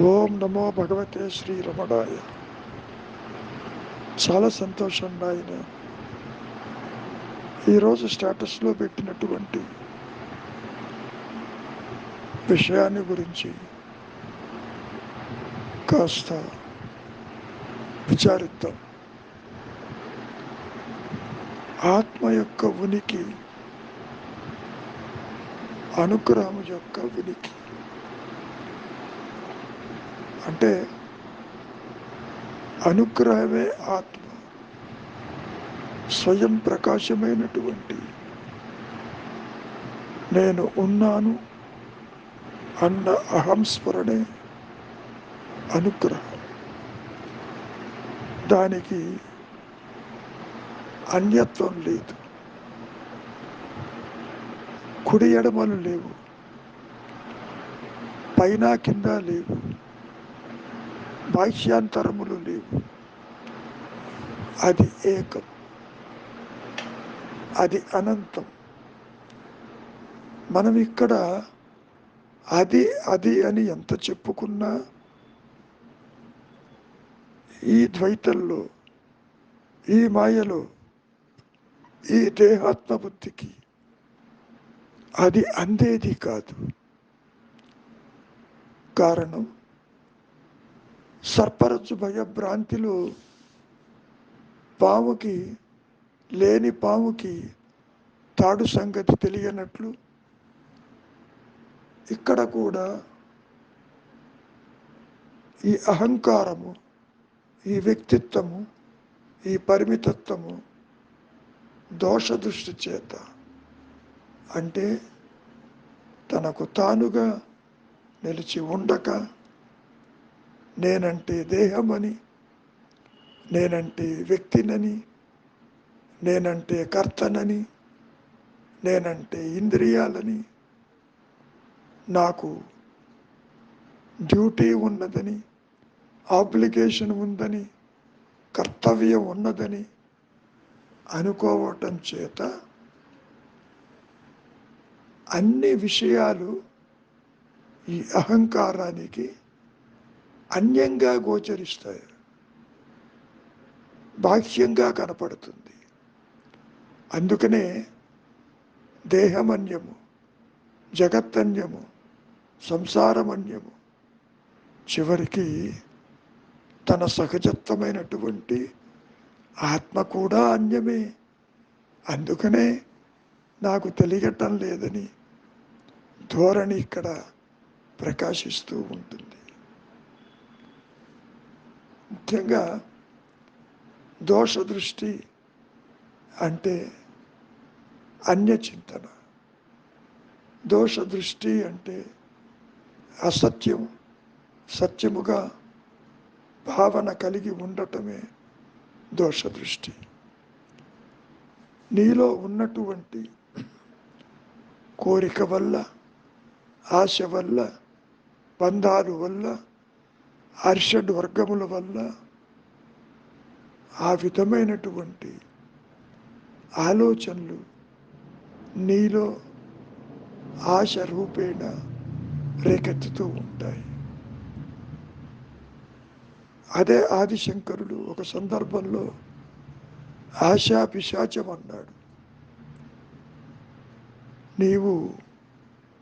ఓం నమో భగవతే శ్రీ రమణాయ. చాలా సంతోషం నాయన. ఈరోజు స్టేటస్లో పెట్టినటువంటి విషయాన్ని గురించి కాస్త విచారిద్దాం. ఆత్మ యొక్క ఉనికి, అనుగ్రహం యొక్క ఉనికి. అంటే అనుగ్రహమే ఆత్మ, స్వయం ప్రకాశమైనటువంటి నేను ఉన్నాను అన్న అహంస్మరణే అనుగ్రహం. దానికి అన్యత్వం లేదు, కుడి ఎడమలు లేవు, పైన కింద లేవు, బాహ్యాంతరములు లేవు. అది ఏకం, అది అనంతం. మనం ఇక్కడ అది అది అని ఎంత చెప్పుకున్నా ఈ ద్వైతంలో, ఈ మాయలో, ఈ దేహాత్మ బుద్ధికి అది అందేది కాదు. కారణం, సర్పరజ్జు భయభ్రాంతిలో పాముకి, లేని పాముకి తాడు సంగతి తెలియనట్లు ఇక్కడ కూడా ఈ అహంకారము, ఈ వ్యక్తిత్వము, ఈ పరిమితత్వము దోష దృష్టి చేత, అంటే తనకు తానుగా నిలిచి ఉండక నేనంటే దేహమని, నేనంటే వ్యక్తినని, నేనంటే కర్తనని, నేనంటే ఇంద్రియాలని, నాకు డ్యూటీ ఉన్నదని, ఆబ్లిగేషన్ ఉందని, కర్తవ్యం ఉన్నదని అనుకోవటం చేత అన్ని విషయాలు ఈ అహంకారానికి అన్యంగా గోచరిస్తాయి, బాహ్యంగా కనపడుతుంది. అందుకనే దేహమన్యము, జగత్తన్యము, సంసారమన్యము, చివరికి తన సహజత్వమైనటువంటి ఆత్మ కూడా అన్యమే. అందుకనే నాకు తెలియటం లేదని ధోరణి ఇక్కడ ప్రకాశిస్తూ ఉంటుంది. ముఖ్యంగా దోష దృష్టి అంటే అన్యచింతన, దోష దృష్టి అంటే అసత్యం సత్యముగా భావన కలిగి ఉండటమే దోష దృష్టి. నీలో ఉన్నటువంటి కోరిక వల్ల, ఆశ వల్ల, బంధాలు వల్ల, అర్షడ్ వర్గముల వల్ల ఆ విధమైనటువంటి ఆలోచనలు నీలో ఆశ రూపేణ రేకెత్తుతూ ఉంటాయి. అదే ఆదిశంకరుడు ఒక సందర్భంలో ఆశా పిశాచం అన్నాడు. నీవు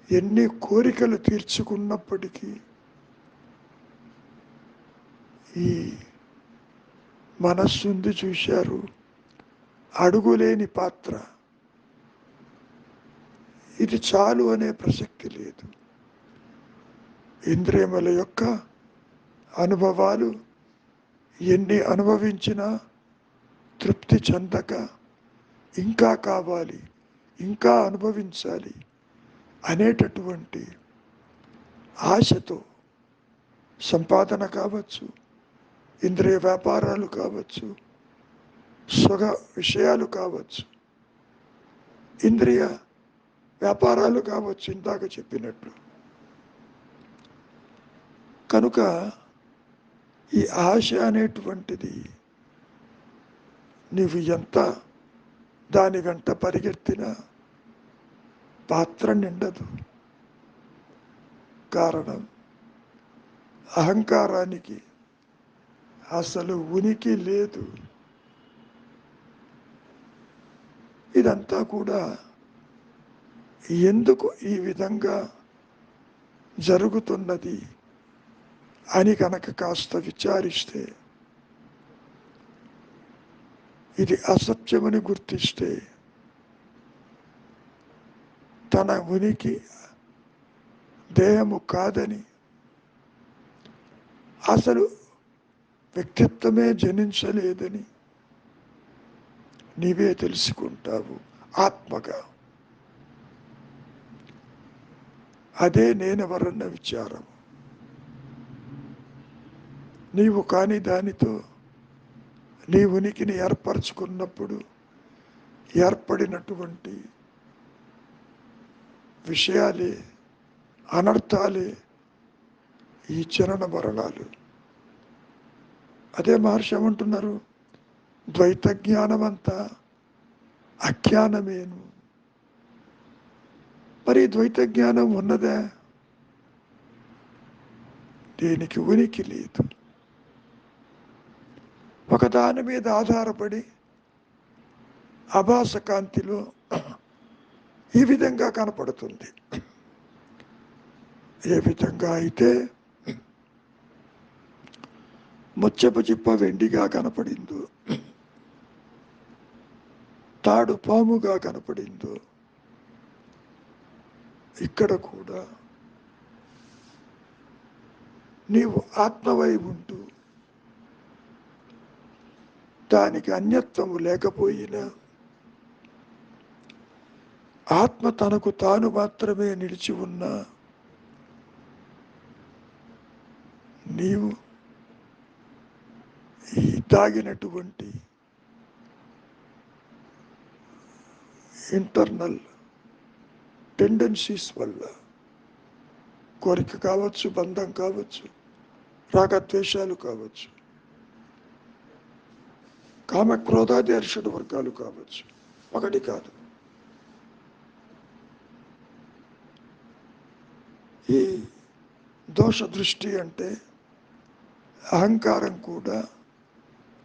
ఎన్ని కోరికలు తీర్చుకున్నప్పటికీ ఈ మనస్సుంది చూశారు, అడుగులేని పాత్ర, ఇది చాలు అనే ప్రసక్తి లేదు. ఇంద్రియముల యొక్క అనుభవాలు ఎన్ని అనుభవించినా తృప్తి చెందక ఇంకా కావాలి, ఇంకా అనుభవించాలి అనేటటువంటి ఆశతో సంపాదన కావచ్చు, ఇంద్రియ వ్యాపారాలు కావచ్చు, సుఖ విషయాలు కావచ్చు, ఇంద్రియ వ్యాపారాలు కావచ్చు, ఇందాక చెప్పినట్లు. కనుక ఈ ఆశ అనేటువంటిది నీవు ఎంత దాని వెంట పరిగెత్తినా పాత్ర నిండదు. కారణం, అహంకారానికి అసలు ఉనికి లేదు. ఇదంతా కూడా ఎందుకు ఈ విధంగా జరుగుతున్నది అని కనుక కాస్త విచారిస్తే, ఇది అసత్యమని గుర్తిస్తే, తన ఉనికి దేహము కాదని, అసలు వ్యక్తిత్వమే జనించలేదని నీవే తెలుసుకుంటావు ఆత్మగా. అదే నేనెవరన్న విచారం. నీవు కాని దానితో నీ ఉనికిని ఏర్పరచుకున్నప్పుడు ఏర్పడినటువంటి విషయాలే, అనర్థాలే ఈ చరణ మరణాలు. అదే మహర్షి ఏమంటున్నారు, ద్వైత జ్ఞానమంతా అజ్ఞానమేను. మరి ద్వైత జ్ఞానం ఉన్నదే? దీనికి ఉనికి లేదు. ఒకదాని మీద ఆధారపడి ఆభాస కాంతిలో ఈ విధంగా కనపడుతుంది. ఏ విధంగా అయితే ముచ్చపు చిప్ప వెండిగా కనపడిందో, తాడు పాముగా కనపడిందో, ఇక్కడ కూడా నీవు ఆత్మవై ఉంటూ దానికి అన్యత్వము లేకపోయినా ఆత్మ తనకు తాను మాత్రమే నిలిచి ఉన్నా నీవు ఈ దాగినటువంటి ఇంటర్నల్ టెండెన్సీస్ వల్ల, కోరిక కావచ్చు, బంధం కావచ్చు, రాగద్వేషాలు కావచ్చు, కామక్రోధాది అరిషడ్ వర్గాలు కావచ్చు, ఒకటి కాదు, ఈ దోష దృష్టి అంటే అహంకారం కూడా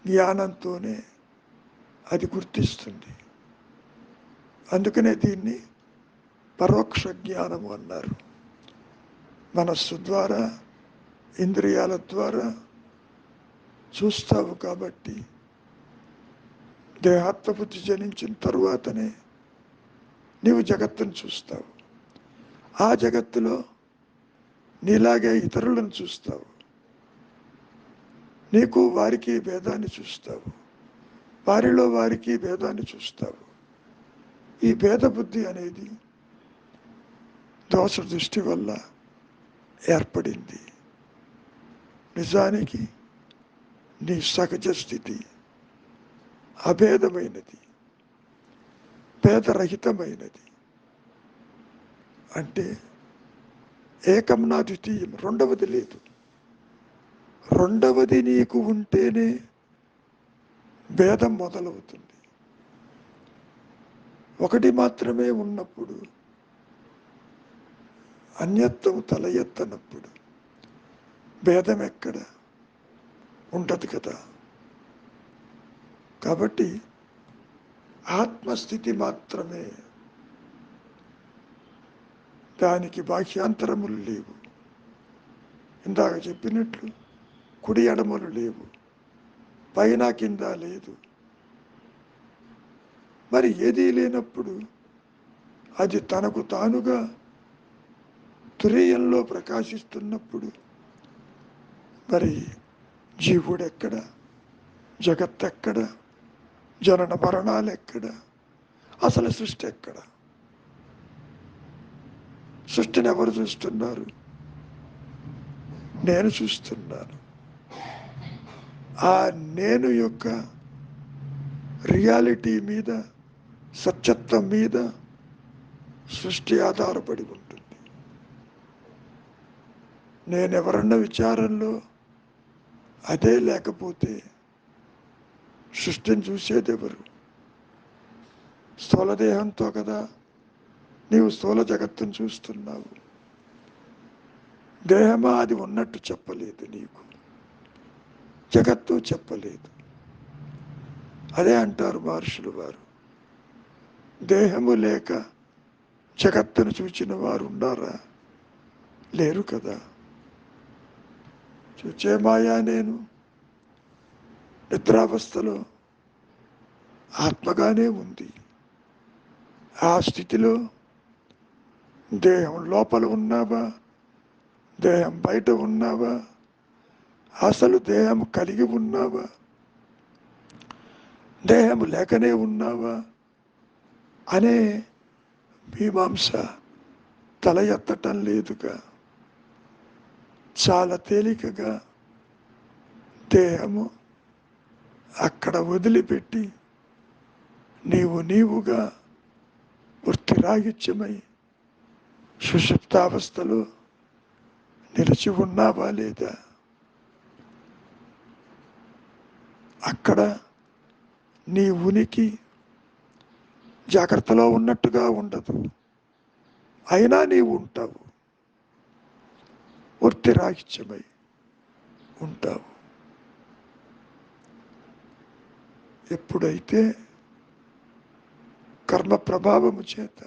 జ్ఞానంతోనే అది గుర్తిస్తుంది. అందుకనే దీన్ని పరోక్ష జ్ఞానము అన్నారు. మనస్సు ద్వారా, ఇంద్రియాల ద్వారా చూస్తావు కాబట్టి దేహాత్మబుద్ధి జనించిన తరువాతనే నీవు జగత్తును చూస్తావు. ఆ జగత్తులో నీలాగే ఇతరులను చూస్తావు. నీకు వారికి భేదాన్ని చూస్తావు, వారిలో వారికి భేదాన్ని చూస్తావు. ఈ భేద బుద్ధి అనేది దోష దృష్టి వల్ల ఏర్పడింది. నిజానికి నీ సహజ స్థితి అభేదమైనది, భేదరహితమైనది. అంటే ఏకం నా ద్వితీయం, రెండవది లేదు. రెండవది నీకు ఉంటేనే భేదం మొదలవుతుంది. ఒకటి మాత్రమే ఉన్నప్పుడు, అన్యత్వం తల ఎత్తనప్పుడు భేదం ఎక్కడ ఉండదు కదా. కాబట్టి ఆత్మస్థితి మాత్రమే, దానికి బాహ్యాంతరములు లేవు. ఇందాక చెప్పినట్లు కుడి ఎడమలు లేవు, పైన కింద లేదు. మరి ఏదీ లేనప్పుడు అది తనకు తానుగా తురీయంలో ప్రకాశిస్తున్నప్పుడు మరి జీవుడెక్కడ, జగత్తెక్కడ, జనన మరణాలు ఎక్కడ, అసలు సృష్టి ఎక్కడ? సృష్టిని ఎవరు చూస్తున్నారు? నేను చూస్తున్నాను. ఆ నేను యొక్క రియాలిటీ మీద, సత్యత్వం మీద సృష్టి ఆధారపడి ఉంటుంది. నేనెవరన్న విచారంలో అదే లేకపోతే సృష్టిని చూసేది ఎవరు? స్థూలదేహంతో కదా నీవు స్థూల జగత్తును చూస్తున్నావు. దేహమా అది ఉన్నట్టు చెప్పలేదు నీకు, జగత్తు చెప్పలేదు. అదే అంటారు మహర్షులు వారు, దేహము లేక జగత్తును చూచిన వారు ఉన్నారా? లేరు కదా. చూచే మాయా నేను నిద్రావస్థలో ఆత్మగానే ఉంది. ఆ స్థితిలో దేహం లోపల ఉన్నావా, దేహం బయట ఉన్నావా, అసలు దేహం కలిగి ఉన్నావా, దేహం లేకనే ఉన్నావా అనే మీమాంస తల ఎత్తటం లేదుగా. చాలా తేలికగా దేహము అక్కడ వదిలిపెట్టి నీవుగా వృత్తిరాహిత్యమై సుషుప్తావస్థలో నిలిచి ఉన్నావా లేదా? అక్కడ నీ ఉనికి జాగ్రత్తలో ఉన్నట్టుగా ఉండదు, అయినా నీవు ఉంటావు, వృత్తిరాహిత్యమై ఉంటావు. ఎప్పుడైతే కర్మ ప్రభావము చేత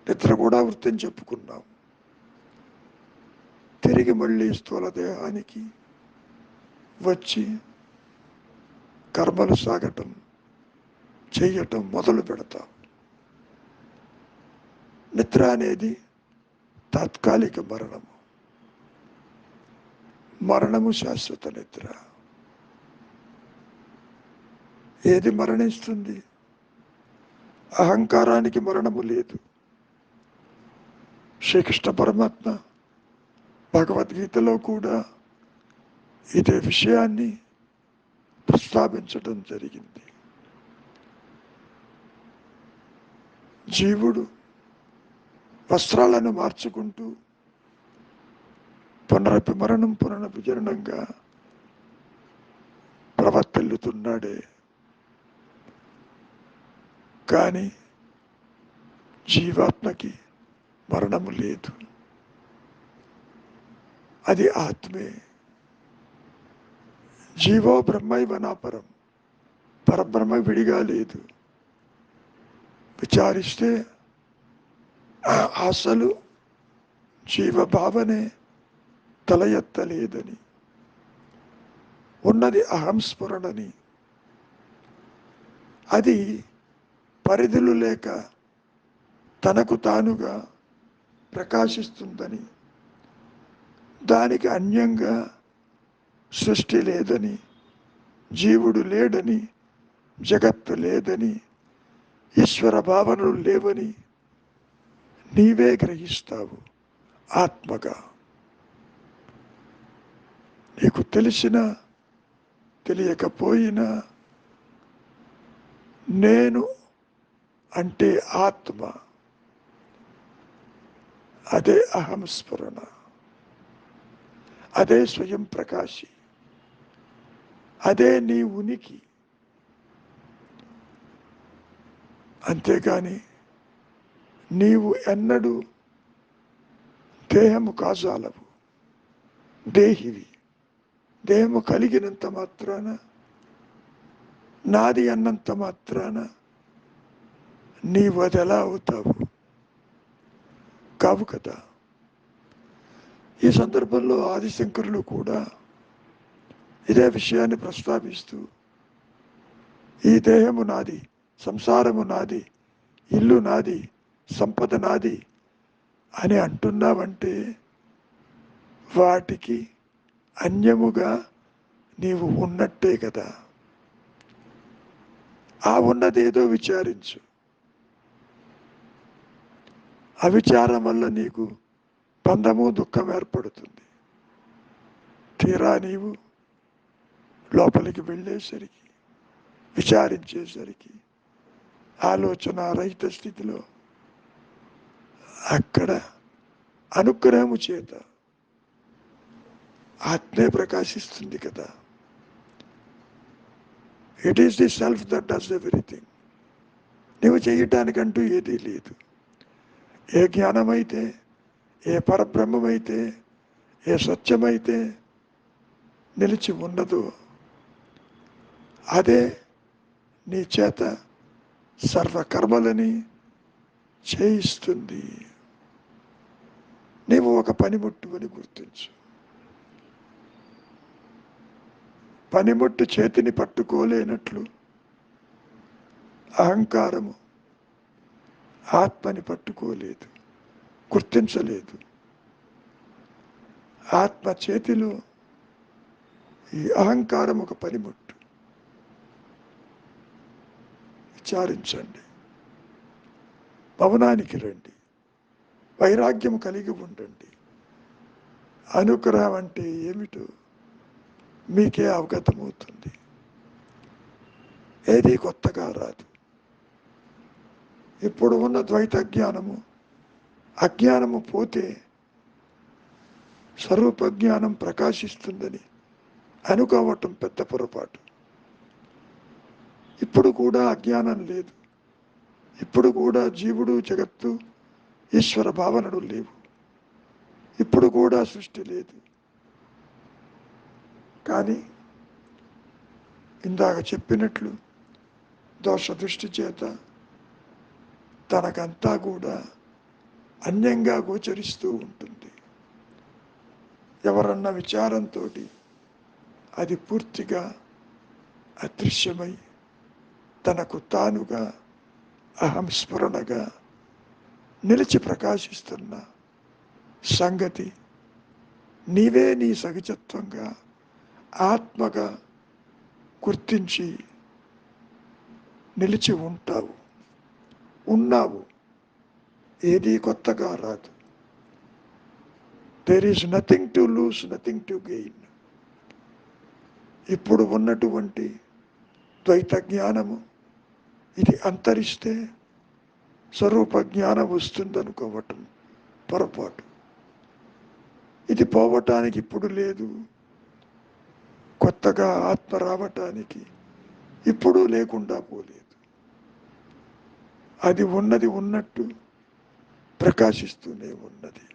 నిద్ర కూడా వృత్తిని చెప్పుకున్నాం, తిరిగి మళ్ళీ స్థూల దేహానికి వచ్చి కర్మలు సాగటం చెయ్యటం మొదలు పెడతాం. నిద్ర అనేది తాత్కాలిక మరణము, మరణము శాశ్వత నిద్ర. ఏది మరణిస్తుంది? అహంకారానికి మరణము లేదు. శ్రీకృష్ణ పరమాత్మ భగవద్గీతలో కూడా ఇదే విషయాన్ని ప్రస్తావించడం జరిగింది. జీవుడు వస్త్రాలను మార్చుకుంటూ పునరపి మరణం పునరపి జననంగా ప్రవర్తిల్లుతున్నాడే, కానీ జీవాత్మకి మరణము లేదు. అది ఆత్మే. జీవో బ్రహ్మైవ నాపరం, పరబ్రహ్మ విడిగా లేదు. విచారిస్తే అసలు జీవభావనే తల ఎత్తలేదని, ఉన్నది అహంస్ఫురణని. అది పరిధులు లేక తనకు తానుగా ప్రకాశిస్తుందని, దానికి అన్యంగా సృష్టి లేదని, జీవుడు లేడని, జగత్తు లేదని, ఈశ్వర భావనలు లేవని నీవే గ్రహిస్తావు ఆత్మగా. నీకు తెలిసినా తెలియకపోయినా నేను అంటే ఆత్మ, అదే అహంస్ఫురణ, అదే స్వయం ప్రకాశి, అదే నీ ఉనికి. అంతేగాని నీవు ఎన్నడూ దేహము కాజాలవు, దేహివి. దేహము కలిగినంత మాత్రాన, నాది అన్నంత మాత్రాన నీవు అది ఎలా అవుతావు? కావు కదా. ఈ సందర్భంలో ఆదిశంకరులు కూడా ఇదే విషయాన్ని ప్రస్తావిస్తూ, ఈ దేహము నాది, సంసారము నాది, ఇల్లు నాది, సంపద నాది అని అంటున్నావంటే వాటికి అన్యముగా నీవు ఉన్నట్టే కదా. ఆ ఉన్నదేదో విచారించు. అవిచారం వల్ల నీకు బంధము దుఃఖం ఏర్పడుతుంది. తీరా నీవు లోపలికి వెళ్ళేసరికి, విచారించేసరికి, ఆలోచన రహిత స్థితిలో అక్కడ అనుగ్రహము చేత ఆత్మే ప్రకాశిస్తుంది కదా. It is the self that does everything. నువ్వు చేయటానికంటూ ఏదీ లేదు. ఏ జ్ఞానమైతే, ఏ పరబ్రహ్మమైతే ఏ సత్యమైతే నిలిచి ఉన్నదో అదే నీ చేత సర్వకర్మలని చేయిస్తుంది. నీవు ఒక పనిముట్టు అని గుర్తించు. పనిముట్టు చేతిని పట్టుకోలేనట్లు అహంకారము ఆత్మని పట్టుకోలేదు, గుర్తించలేదు. ఆత్మ చేతిలో ఈ అహంకారం ఒక పనిముట్టు. విచారించండి, భవనానికి రండి, వైరాగ్యం కలిగి ఉండండి. అనుగ్రహం అంటే ఏమిటో మీకే అవగతమవుతుంది. ఏది కొత్తగా రాదు. ఇప్పుడు ఉన్న ద్వైత జ్ఞానము, అజ్ఞానము పోతే స్వరూప జ్ఞానం ప్రకాశిస్తుందని అనుకోవటం పెద్ద పొరపాటు. ఇప్పుడు కూడా అజ్ఞానం లేదు. ఇప్పుడు కూడా జీవుడు, జగత్తు, ఈశ్వర భావనలు లేవు. ఇప్పుడు కూడా సృష్టి లేదు. కానీ ఇందాక చెప్పినట్లు దోష దృష్టి చేత తనకంతా కూడా అన్యంగా గోచరిస్తూ ఉంటుంది. ఎవరన్న విచారంతో అది పూర్తిగా అదృశ్యమై తనకు తానుగా అహంస్ఫురణగా నిలిచి ప్రకాశిస్తున్న సంగతి నీవే నీ సహజత్వంగా ఆత్మగా గుర్తించి నిలిచి ఉన్నావు. ఏదీ కొత్తగా రాదు. There is nothing to lose, nothing to gain. ఇప్పుడు ఉన్నటువంటి ద్వైత జ్ఞానము ఇది అంతరిస్తే స్వరూప జ్ఞానం వస్తుందనుకోవటం పొరపాటు. ఇది పోవటానికి ఇప్పుడు లేదు. కొత్తగా ఆత్మ రావటానికి ఇప్పుడు లేకుండా పోలేదు. అది ఉన్నది ఉన్నట్టు ప్రకాశిస్తూనే ఉన్నది.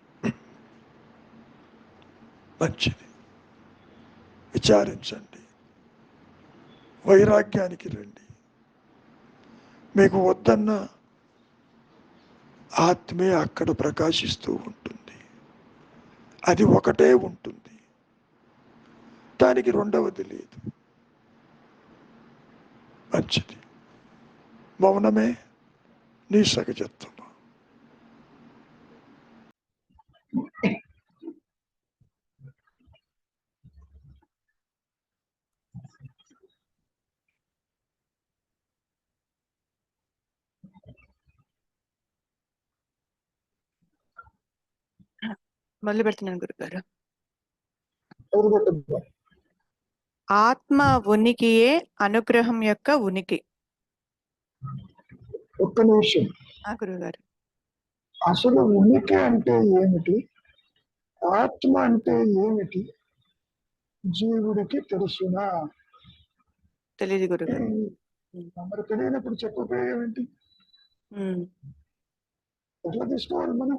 మంచిది, విచారించండి, వైరాగ్యానికి రండి. మీకు వద్దన్న ఆత్మే అక్కడ ప్రకాశిస్తూ ఉంటుంది. అది ఒకటే ఉంటుంది, దానికి రెండవది లేదు. మంచిది, మౌనమే నీ సహజత్వం. మొదలు పెడుతున్నాను గురుగారు. ఎవరు ఆత్మ ఉనికియే అనుగ్రహం యొక్క ఉనికి. ఒక్క నిమిషం. గురుగారు, అసలు ఉనికి అంటే ఏమిటి, ఆత్మ అంటే ఏమిటి జీవుడికి తెలుసునా? తెలియదు గురుగారు. మరి తెలియనప్పుడు చెప్పబోయేం ఏంటి? ఎట్లా తీసుకోవాలి మనం?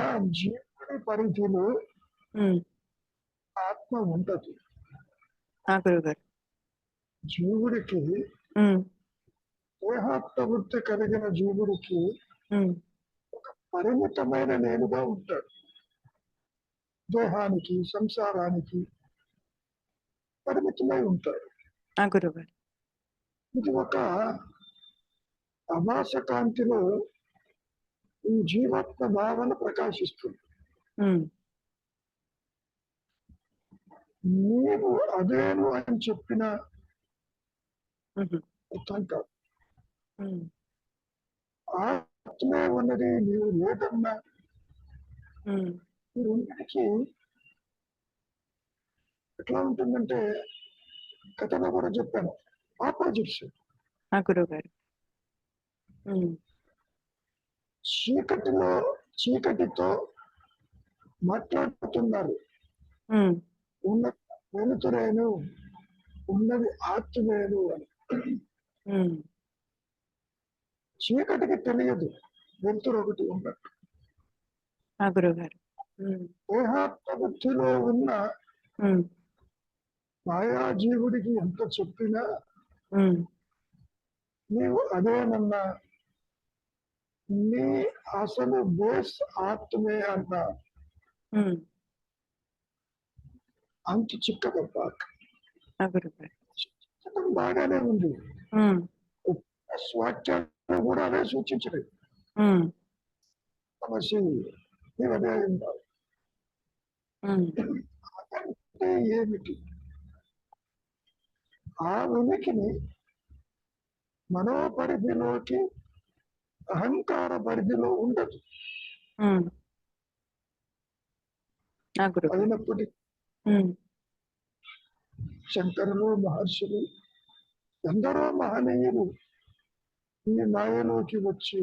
ఆ జీవుడి పరిధిలో ఆత్మ ఉంటది. గురుగారు, జీవుడికి దేహాత్మవృత్తి కలిగిన జీవుడికి ఒక పరిమితమైన నేనుగా ఉంటాడు. దేహానికి, సంసారానికి పరిమితమై ఉంటాడు. గురుగారు, ఇది ఒక అభాస కాంతిలో ఈ జీవాత్మ భావన ప్రకాశిస్తుంది. నీవు అదేను అని చెప్పిన అర్థం కాదు. ఆత్మే ఉన్నది నీవు లేదన్నా ఈ రెండింటికి ఎట్లా ఉంటుందంటే కథలో కూడా చెప్పాను, ఆపోజిట్స్. గురుగారు, చీకటితో మాట్లాడుతున్నారు. ఉన్నది వెలుతురేను, ఉన్నది ఆత్మేను అని. చీకటికి తెలియదు వెలుతురు ఒకటి ఉన్నట్టు. గురుగారు, ఉమ్, దేహాత్మ బుద్ధిలో ఉన్న ఉమ్, మాయాజీవుడికి ఎంత చెప్పినా ఉమ్, నీవు అదేనన్నా, నీ అసలు బేస్ ఆత్మే అన్న ఉమ్, అంత చిక్కదప్ప. ఆ గురుగారు. చిక్కడం బాగానే ఉంది. ఉమ్, స్వాఖ్యాలు కూడా అదే సూచించలేదు. ఉమ్, సమస్య నీవు అదే ఉన్నావు. ఉమ్, అదంటే ఏమిటి? ఆ ఉనికిని మనోపరిధిలోకి అహంకార పరిధిలో ఉండదు. ఉమ్, ఆ గురుగారు. అయినప్పటికీ ఉమ్, శంకరులు, మహర్షులు, ఎందరో మహనీయులు ఈ మాయలోకి వచ్చి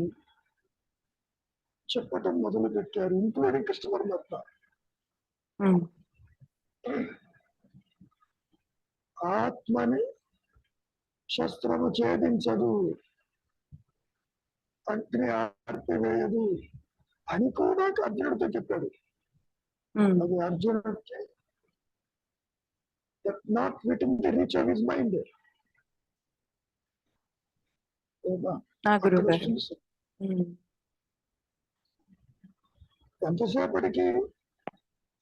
చెప్పటం మొదలు పెట్టారు, ఇంక్లూడింగ్ కృష్ణ పరమాత్మ. ఉమ్, ఆత్మని శస్త్రము ఛేదించదు, అగ్ని ఆర్పివేయదు అని కూడా అర్జునుడితో చెప్పాడు. ఉమ్, అది అర్జునుడికి not with in the reach of his mind. ఆ గురుగారు. ఉమ్, ఎంతసేపటికి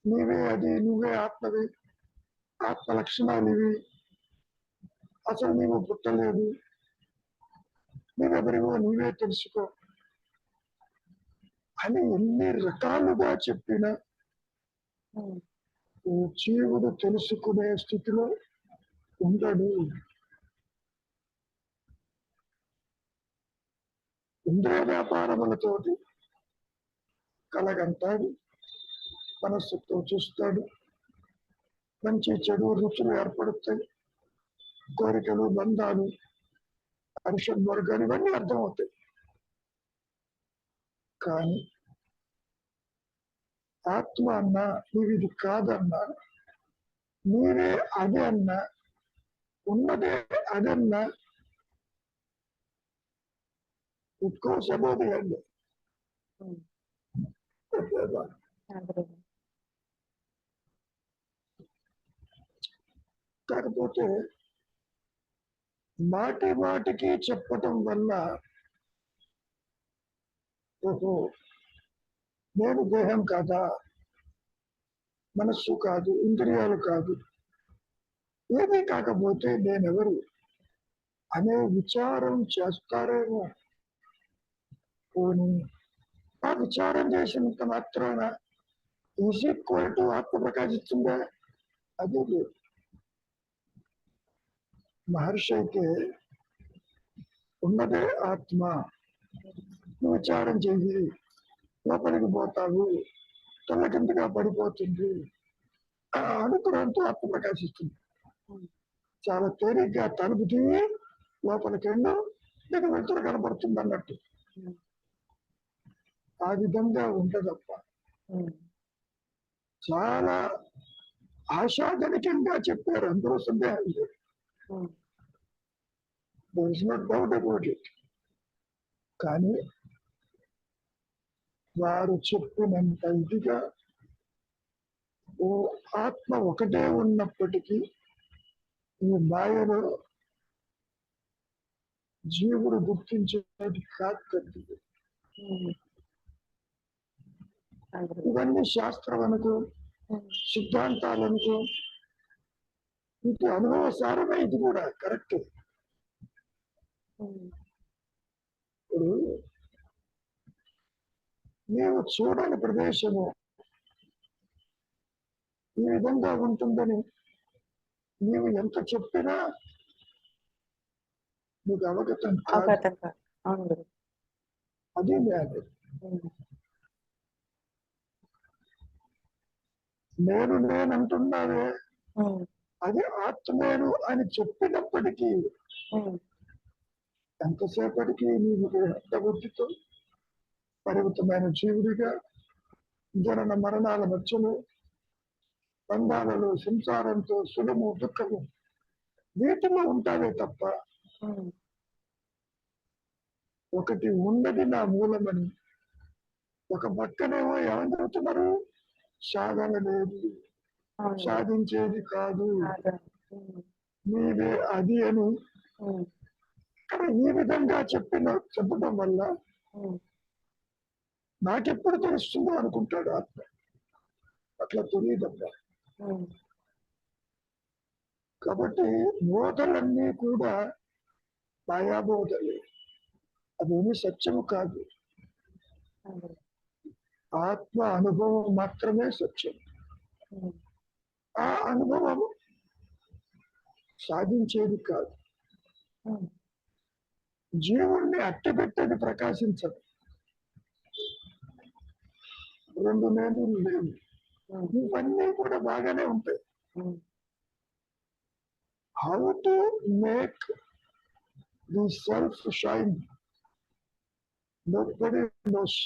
నీవే అది, నువ్వే ఆత్మవి, ఆత్మ లక్షణాలు ఇవి, అసలు నీవు పుట్టలేదు, నీవెవరివో నీవే తెలుసుకో అని ఎన్ని రకాలుగా చెప్పినా ఉమ్, ఈ జీవుడు తెలుసుకునే స్థితిలో ఉండడు. ఇంద్రియ వ్యాపారములతోటి కలగంటాడు, మనస్సుతో చూస్తాడు, మంచి చెడు రుచులు ఏర్పడతాయి, కోరికలు, బంధాలు, అరిషడ్ వర్గాలు ఇవన్నీ అర్థమవుతాయి. కానీ ఆత్మ అన్నా, నీవు ఇది కాదన్నా, నీవే అదే అన్నా, ఉన్నదే అదన్నా, it goes about the end. Um, ఆ గురుగారు. కాకపోతే మాటి మాటికి చెప్పటం వల్ల ఓహో నేను దేహం కాదా, మనస్సు కాదు, ఇంద్రియాలు కాదు, ఏమీ కాకపోతే నేనెవరు అనే విచారం చేస్తారేమో. పోనీ ఆ విచారం చేసినంత మాత్రాన ఈజ్ ఈక్వల్ టు ఆత్మ ప్రకాశిస్తుందా? అదే లేదు. మహర్షి అయితే ఉన్నదే ఆత్మ, నువ్వు విచారం చెయ్యి, లోపలికి పోతావు, తల కిందగా పడిపోతుంది, ఆ అనుగ్రహంతో ఆత్మ ప్రకాశిస్తుంది. చాలా తేలిగ్గా తలుపు తీయి, లోపలికి వెళ్ళు, నీకు వెళ్తురు కనపడుతుంది అన్నట్టు. ఆ విధంగా ఉండదప్ప. ఉమ్, చాలా ఆశాజనకంగా చెప్పారు, అందరూ సందేహం లేదు. ఉమ్, There is no doubt about it. కానీ వారు చెప్పినంత ఇదిగా ఓ ఆత్మ ఒకటే ఉన్నప్పటికీ ఈ మాయలో జీవుడు గుర్తించేది కాదు కదా. ఉమ్, ఆ గురుగారు. ఇవన్నీ శాస్త్రం అనుకో, ఉమ్, సిద్ధాంతాలనుకో, ఇది అనుభవసారమే, ఇది కూడా కరెక్ట్. ఉమ్, ఇప్పుడు నీవు చూడని ప్రదేశము ఈ విధంగా ఉంటుందని నీవు ఎంత చెప్పినా నీకు అవగతం కాదు. అవగతం కాదు. అవును గురుగారు. అది లేదు. ఉమ్, నేనంటున్నావే, ఉమ్, అది ఆత్మేను అని చెప్పినప్పటికీ ఉమ్, ఎంతసేపటికి నీవు బుద్ధితో పరిమితమైన జీవుడిగా జనన మరణాల మధ్యలో బంధాలలో సంసారంతో సుఖము దుఃఖము వీటిలో ఉంటావే తప్ప ఉమ్, ఒకటి ఉన్నది నా మూలమని ఒక పక్కనేమో ఏమని చెబుతున్నారు, సాధన లేదు, అవును. సాధించేది కాదు, కాదు. ఉమ్, నీవే అది అని ఉమ్, ఇక్కడ ఈ విధంగా చెప్పడం వల్ల ఉమ్, నాకెప్పుడు తెలుస్తుందో అనుకుంటాడు ఆత్మ. అట్లా తెలియదమ్మా. ఉమ్, కాబట్టి బోధలన్నీ కూడా మాయాబోధలే, అదేమి సత్యము కాదు. అవును. ఆత్మ అనుభవం మాత్రమే సత్యం. ఉమ్, ఆ అనుభవం సాధించేది కాదు. ఉమ్, జీవుణ్ణి అట్టబెట్టేది ప్రకాశించదు. రెండు నేను లేవు, ఉమ్, ఇవన్నీ కూడా బాగానే ఉంటాయి. Um, how to make the self shine, nobody knows.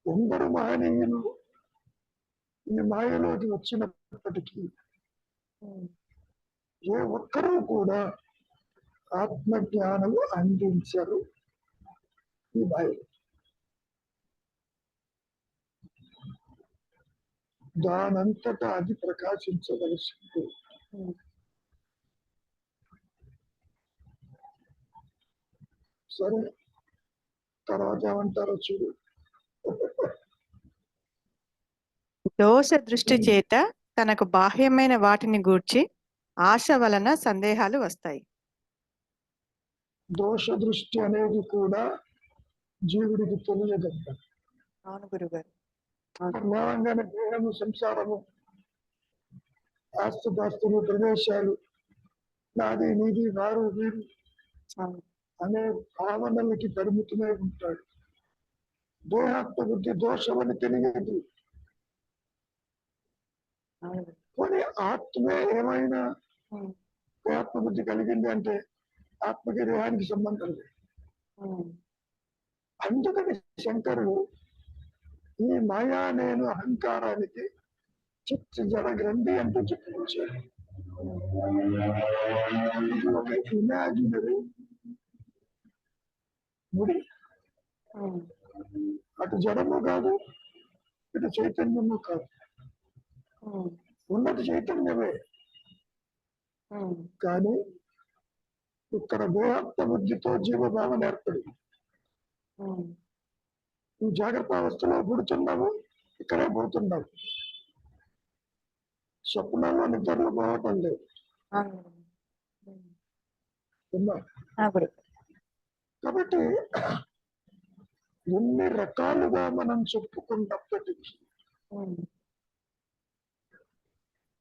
ఎందరు మహనీయులు ఈ మాయలోకి వచ్చినప్పటికీ ఉమ్, ఏ ఒక్కరూ కూడా ఆత్మజ్ఞానము అందించరు ఈ మాయలో. దానంతటా అది ప్రకాశించవలసింది. ఉమ్. సరే, తర్వాత ఏమంటారో చూడు. దోష దృష్టి చేత తనకు బాహ్యమైన వాటిని గూర్చి ఆశ వలన సందేహాలు వస్తాయి. దోష దృష్టి అనేది కూడా జీవుడికి తెలియదంట. అవును గురుగారు. లేవంగానే దేహము, సంసారము, ఆస్తుపాస్తులు, ప్రదేశాలు, నాది నీది, వారు వీరు అవును. అనే భావనలకి పరిమితమై ఉంటాడు. దేహాత్మ బుద్ధి దోషమని తెలియదు. అవును. కానీ ఆత్మే ఏమైనా ఉమ్, దేహాత్మ బుద్ధి కలిగింది అంటే ఆత్మకి దేహానికి సంబంధం లేదు. ఉమ్, అందుకని శంకరుడు ఈ మాయా నేను అహంకారానికి చిత్త జడ గ్రంథి అంటూ చెప్పుకొచ్చాడు. ఇది ఒక ఇమాజినరీ ముడి. ఉమ్, అటు జడము కాదు, ఇటు చైతన్యము కాదు. ఉమ్, ఉన్నది చైతన్యమే, ఉమ్, కానీ ఇక్కడ దేహాత్మ బుద్ధితో జీవభావన ఏర్పడింది. ఉమ్, నువ్వు జాగ్రత్త అవస్థలో పుడుతున్నావు, ఇక్కడే పోతున్నావు. స్వప్నంలో నిద్రలో పోవటం లేదు. అవును. ఉమ్, ఉన్నా. ఆ గురు. కాబట్టి ఎన్ని రకాలుగా మనం చెప్పుకున్నప్పటికీ ఉమ్,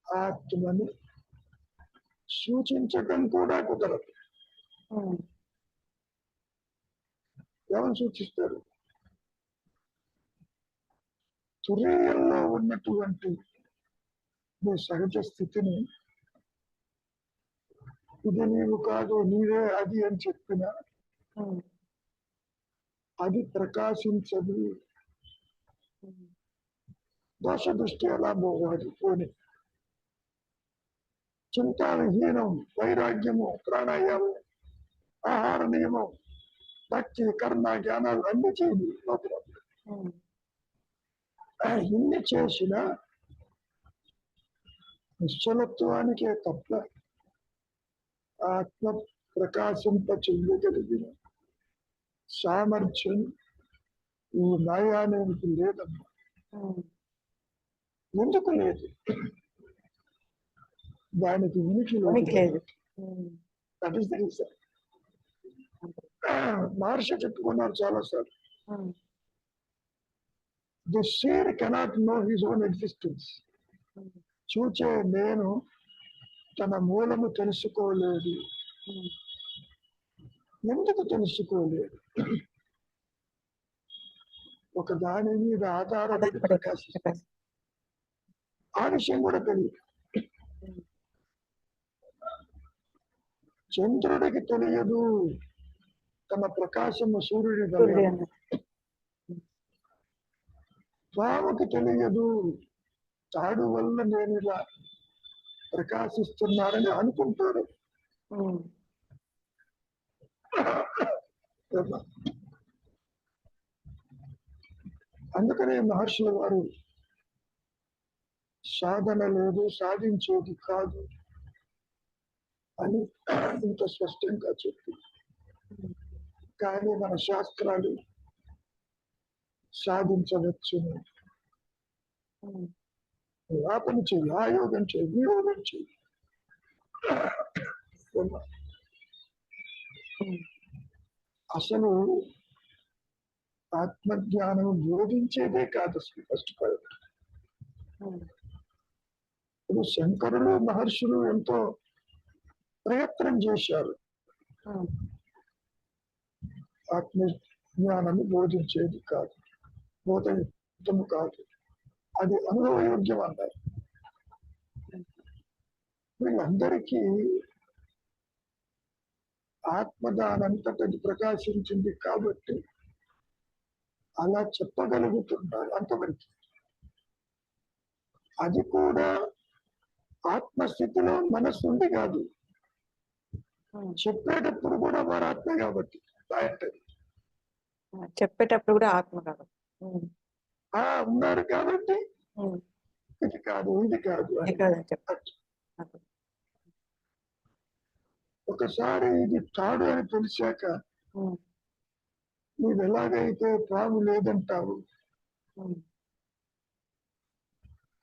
ఆత్మని సూచించటం కూడా కుదరదు. ఉమ్, ఎవరు సూచిస్తారు? తురీయంలో ఉన్నటువంటి నీ సహజ స్థితిని ఇది నీవు కాదు, నీవే అది అని చెప్పిన ఉమ్, అది ప్రకాశించదు. ఉమ్, దోష దృష్టి ఎలా పోవాలి? పోని చింతావిహీనం, వైరాగ్యము, ప్రాణాయామం, ఆహార నియమం, భక్తి, కర్మ, జ్ఞానాలు అన్ని చేయాలి లోపల. ఉమ్, ఇన్ని చేసిన నిశ్చలత్వానికే తప్ప ఆత్మ ప్రకాశింప చెయ్యగలిగిన సామర్థ్యం ఈ మాయానికి లేదమ్మా. ఉమ్, ఎందుకు లేదు? దానికి ఉనికి ఉనికి లేదు. లేదు. Um, that is the reason. Maharshi చెప్పుకున్నారు చాలాసార్లు, um, the seed cannot know his own existence. Um, చూచే నేను తన మూలము తెలుసుకోలేదు. ఉమ్, ఎందుకు తెలుసుకోలేదు? ఒక దాని మీద ఆధారపడి ప్రకాశిస్తుంది. ఆ విషయం కూడా తెలియదు. ఉమ్, చంద్రుడికి తెలియదు తన ప్రకాశము సూర్యుడి సూర్యుడు వల్ల. అన్నారు. పాముకి తెలియదు తాడు వల్ల నేను ఇలా ప్రకాశిస్తున్నానని అనుకుంటాడు. ఉమ్, అందుకనే మహర్షుల వారు సాధన లేదు, సాధించేది కాదు అని ఇంత స్పష్టంగా చెప్పి, కానీ మన శాస్త్రాలు సాధించవచ్చును. ఆ పని చెయ్యి, ఆ యోగం చెయ్యి, ఈ యోగం చెయ్యి. అసలు ఆత్మజ్ఞానం బోధించేదే కాదు అసలు ఫస్ట్ పాయింట్. ఇప్పుడు శంకరులు మహర్షులు ఎంతో ప్రయత్నం చేశారు ఆత్మ జ్ఞానాన్ని బోధించేది కాదు, బోధయుక్తము కాదు, అది అనుభవయోగ్యం అన్నారు. వీళ్ళందరికీ ఆత్మదానంతటది ప్రకాశించింది కాబట్టి అలా చెప్పగలుగుతున్నారు అంతవరకు. అది కూడా ఆత్మస్థితిలో మనస్సు ఉంది కాదు, చెప్పేటప్పుడు కూడా వారు ఆత్మ కాబట్టి బాగుంటది. చెప్పేటప్పుడు కూడా ఆత్మ కాబట్టి ఉన్నారు కాబట్టి ఇది కాదు ఇది కాదు అని. ఒకసారి ఇది తాడు అని తెలిసాక నువ్వు ఎలాగైతే పాము లేదంటావు,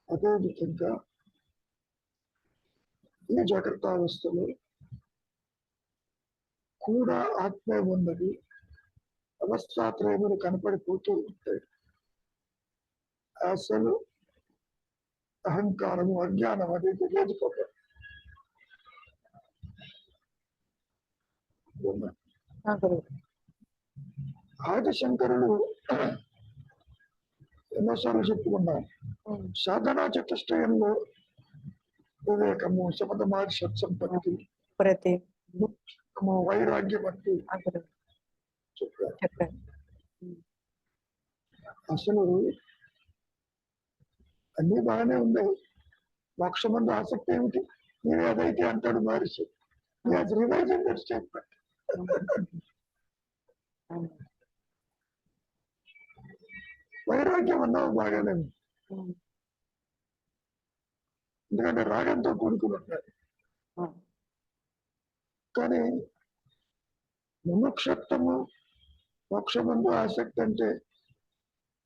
అదే విధంగా ఈ జాగ్రత్తావస్థలో కూడా ఆత్మ ఉన్నది. అవస్థాత్రయములు కనపడిపోతూ ఉంటాయి. అసలు అహంకారము, అజ్ఞానం అనేది లేదు పాప. ఆదిశంకరులు ఎన్నోసార్లు చెప్పుకున్నాం, సాధనా చతుష్టయంలో వివేకము, శమధమాది సత్సంపత్తి, ప్రతి వైరాగ్యం అంటూ చెప్పారు. అసలు అన్ని బాగానే ఉన్నాయి. మోక్షమందు ఆసక్తి ఏమిటి? నేను ఏదైతే అంటాడు మహర్షి, రివైజింగ్ దట్ స్టేట్మెంట్. వైరాగ్యం అన్నావు బాగానే ఉంది, ఎందుకంటే రాగంతో కూడుకుని ఉంటాడు. కానీ ముముక్షత్వము, మోక్షమందు ఆసక్తి అంటే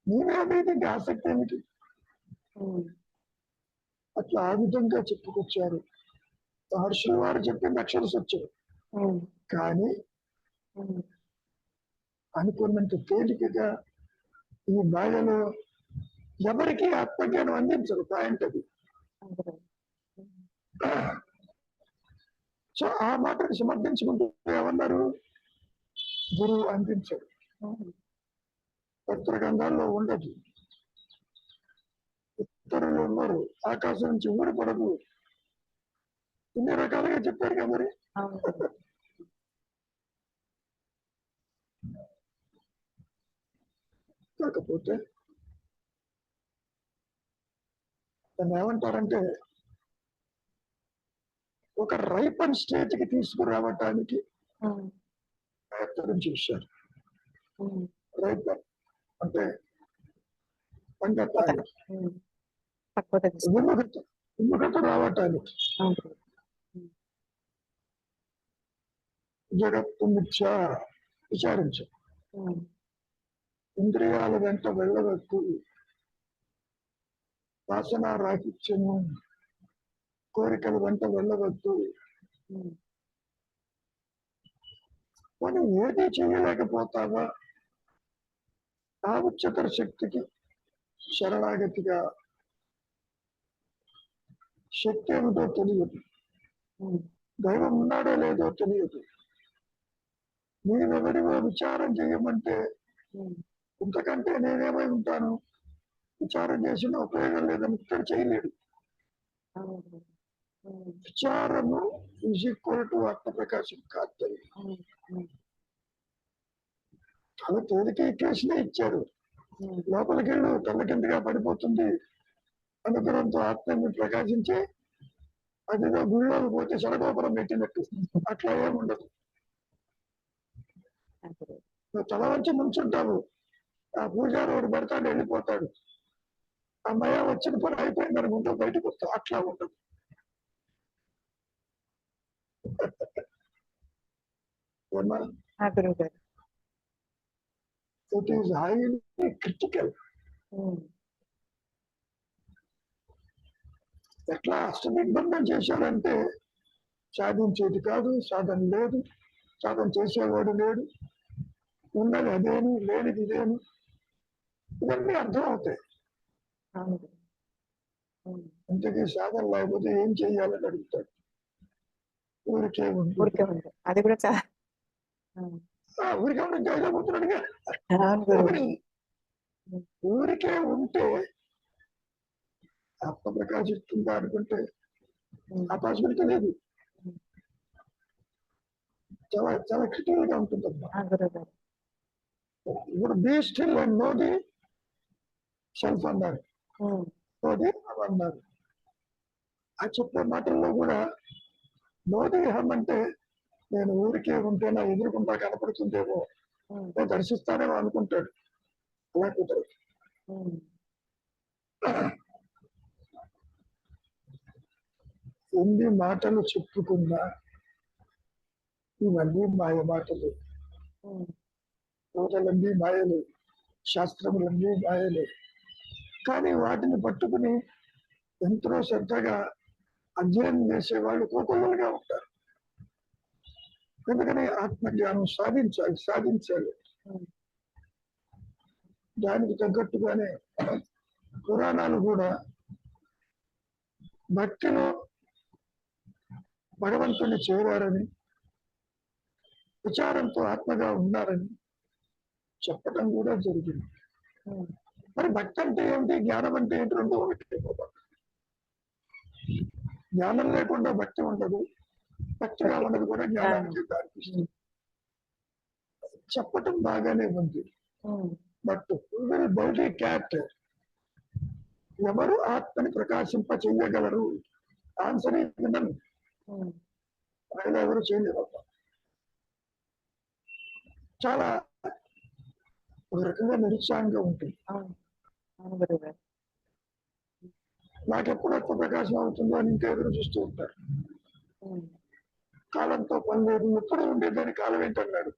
నేనేదైతే ఆసక్తి ఏమిటి? అట్లా ఆ విధంగా చెప్పుకొచ్చారు మహర్షులు. వారు చెప్పింది అక్షర సత్యం, కానీ అనుకున్నంత తేలికగా ఈ మాయలో ఎవరికి ఆత్మజ్ఞానం అందించరు. పాయింట్ అది. సో ఆ మాటను సమర్థించుకుంటూ ఏమన్నారు, గురువు అందించరు, పత్ర గ్రంథాల్లో ఉండదు, ఇతరులు ఉన్నారు, ఆకాశం నుంచి ఊడిపడదు, ఇన్ని రకాలుగా చెప్పారు కదా. మరి కాకపోతే దాన్ని ఏమంటారంటే ఒక రైపన్ స్టేజ్ కి తీసుకురావటానికి ప్రయత్నం చేశారు. రైపన్ అంటే పండటానికి, విముఖత రావటానికి. జగత్తు మిథ్య విచారించారు. ఇంద్రియాల వెంట వెళ్ళవద్దు, వాసన రాహిత్యము, కోరికల వెంట వెళ్ళవద్దు, మనం ఏది చేయలేకపోతావా ఆ ఉच्चतर శక్తికి శరణాగతిగా. శక్తి ఏమిటో తెలియదు, దైవం ఉన్నాడో లేదో తెలియదు. నేనెవరివో విచారం చేయమంటే ఇంతకంటే నేనేమై ఉంటాను? విచారం చేసిన ఉపయోగం లేదని ఇక్కడ చేయలేడు. విచారము ఈజ్ ఈక్వల్ టు ఆత్మప్రకాశం కాదు. చాలా తేలిక ఈక్వేషనే ఇచ్చారు. లోపలికి వెళ్ళు, కళ్ళ కిందగా పడిపోతుంది, అనుగ్రహంతో ఆత్మని ప్రకాశించే అదిలో గుళ్ళోకి పోతే సడగోపురం పెట్టినట్టు అట్లా ఏముండదు. నువ్వు తల వంచి ముంచుంటావు, ఆ పూజారి ఒకటి పెడతాడు, వెళ్ళిపోతాడు. అమ్మయ్య వచ్చిన పని అయిపోయింది అనుకుంటా బయటకు వస్తాం. అట్లా ఉండదు. ఏమా గురువు గారు. It is highly critical. ఎట్లా అష్టదిగ్బంధం చేశారంటే సాధించేది కాదు, సాధన లేదు, సాధన చేసేవాడు లేడు, ఉన్నది అదేను, లేనిది ఇదేను, ఇవన్నీ అర్థం అవుతాయి. అవును గురువు. ఇంతకీ సాధన లేకపోతే ఏం చెయ్యాలని అడుగుతాడు. ఊరికే ఊరికే ఉంది. అది కూడా చాలా ఊరికే ఉంటే జైలవుతున్నాడుగా. అవును గురువు. ఊరికే ఉంటే ఆత్మ ప్రకాశిస్తుందా అనుకుంటే ఆ పాసిబిలిటీ లేదు. చాలా చాలా క్రిటికల్ గా ఉంటుందమ్మా. గురువు గారు. ఇప్పుడు be still and know the self అన్నారు, నో ది హమ్ అన్నారు. ఆ చెప్పే మాటల్లో కూడా నో ది హమ్ అంటే నేను ఊరికే ఉంటే నా ఎదురుకుంటా కనపడుతుందేమో, నేను దర్శిస్తానేమో అనుకుంటాడు. అలా కుదరదు. ఎన్ని మాటలు చెప్పుకున్నా ఇవన్నీ మాయ మాటలు. పూజలన్నీ మాయలు, శాస్త్రములన్నీ మాయలు. కానీ వాటిని పట్టుకుని ఎంతో శ్రద్ధగా అధ్యయనం చేసేవాళ్ళు కోకొల్లలుగా ఉంటారు. ఎందుకని ఆత్మజ్ఞానం సాధించాలి. దానికి తగ్గట్టుగానే పురాణాలు కూడా భక్తిలో భగవంతుని చేరారని, విచారంతో ఆత్మగా ఉన్నారని చెప్పడం కూడా జరిగింది. మరి భక్తి అంటే ఏమిటి, జ్ఞానం అంటే ఏంటి? రెండు ఒకటి. జ్ఞానం లేకుండా భక్తి ఉండదు, భక్తిగా ఉన్నది కూడా జ్ఞానానికి దారితీస్తుంది. చెప్పటం బాగానే ఉంది. బట్ బౌడీ క్యాట్ ఎవరు ఆత్మని ప్రకాశింప చెయ్యగలరు? ఆన్సర్ విన్నాను, ఆయన ఎవరు చేయలేరు. చాలా ఒక రకంగా నిరుత్సాహంగా ఉంటుంది. నాకెప్పుడు ఆత్మ ప్రకాశం అవుతుందో అని ఇంకా ఎదురు చూస్తూ ఉంటారు. కాలంతో పని లేదు, ఎప్పుడు ఉండేదాన్ని కాలం ఏంటన్నాడు.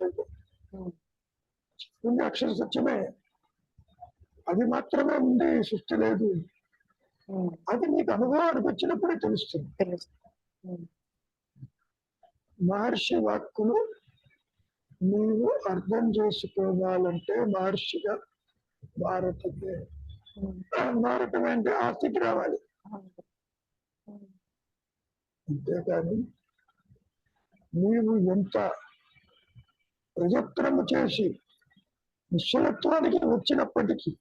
ఉంది అక్షర సత్యమే, అది మాత్రమే ఉంది, సృష్టి లేదు. అది నీకు అనుభవానికి వచ్చినప్పుడే తెలుస్తుంది. మహర్షి వాక్కులు నీవు అర్థం చేసుకోవాలంటే మహర్షిగా భారతమే. భారతం అంటే ఆ స్థితి రావాలి. అంతేకాని నీవు ఎంత ప్రయత్నము చేసి నిశ్చలత్వానికి వచ్చినప్పటికీ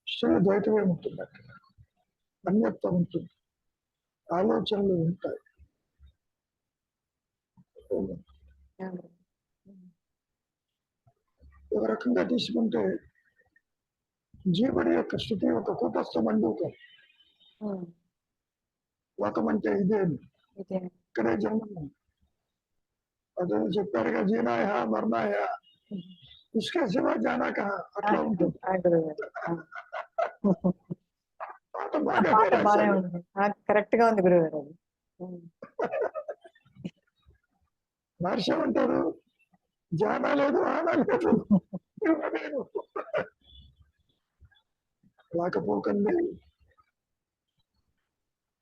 నిశ్చల ద్వైతమే ఉంటుంది. అక్కడ అన్యత్వం ఉంటుంది, ఆలోచనలు ఉంటాయి. ఒక రకంగా తీసుకుంటే జీవుడి యొక్క స్థితి ఒక కూటస్థ మండూకం. లోకం అంటే ఇదేమి, ఇక్కడే జన్మ. అదే చెప్పారుగా, జీనాయ మరణాయ ఇసుక శివ జానాక, అట్లా ఉంటుంది. కరెక్ట్ గా ఉంది గురువు గారు. మహర్షి అంటారు జానా లేదు, ఆనా లేదు, రాకపోకండి.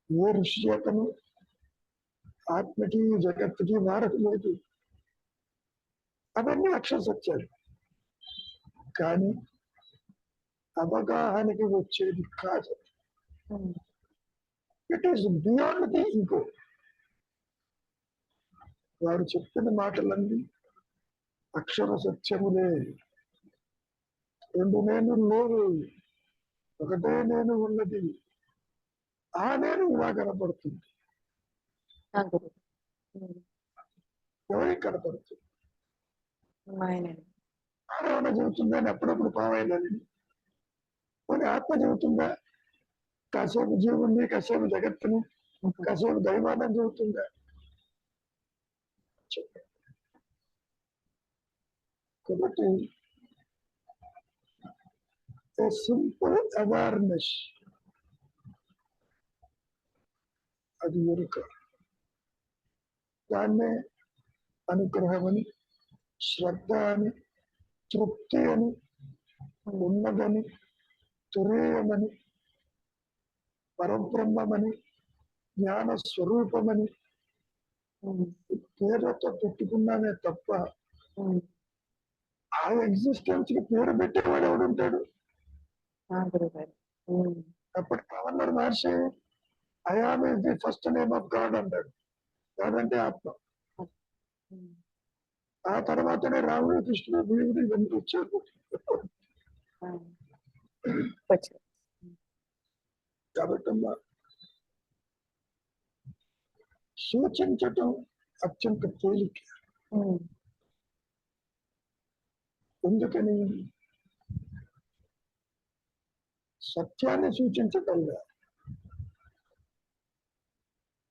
ఏ ఋషి చేతను ఆత్మకి జగత్తుకి వారసు లేదు. అవన్నీ అక్షర సత్యాలు. కానీ అవగాహనకి వచ్చేది కాదు. It is beyond the ego. వారు చెప్పిన మాటలన్నీ అక్షర సత్యములే. రెండు నేను లేవు, ఒకటే నేను ఉన్నది. ఆ నేను ఇలా కనపడుతుంది, ఎవరికి కనపడుతుంది? ఆరోహణ చెబుతుందా అని అప్పుడప్పుడు పావైందని, కొన్ని ఆత్మ చెబుతుందా? కాసేపు జీవుణ్ణి, కాసేపు జగత్తుని, కాసేపు దైవాన్ని చెబుతుందా? కాబట్టి ఏ సింపుల్ అవేర్నెస్, అది ఎరుక. దాన్నే అనుగ్రహమని, శ్రద్ధ అని, తృప్తి అని, ఉన్నదని, తురీయమని, పరబ్రహ్మమని, జ్ఞాన స్వరూపమని పేర్లతో పెట్టుకున్నానే తప్ప ఆ ఎగ్జిస్టెన్స్ కి పేరు పెట్టేవాడు ఎవడుంటాడు? గురుగారు. అప్పటి కావన్నారు Maharshi, I am is the first name of God అన్నాడు. గాడ్ అంటే ఆత్మ. ఆ తర్వాతనే రాముడు, కృష్ణుడు, భీముడు ఇవన్నీ వచ్చారు. కాబట్టి సూచించటం అత్యంత తేలిక. ఎందుకని? సత్యాన్ని సూచించటంగా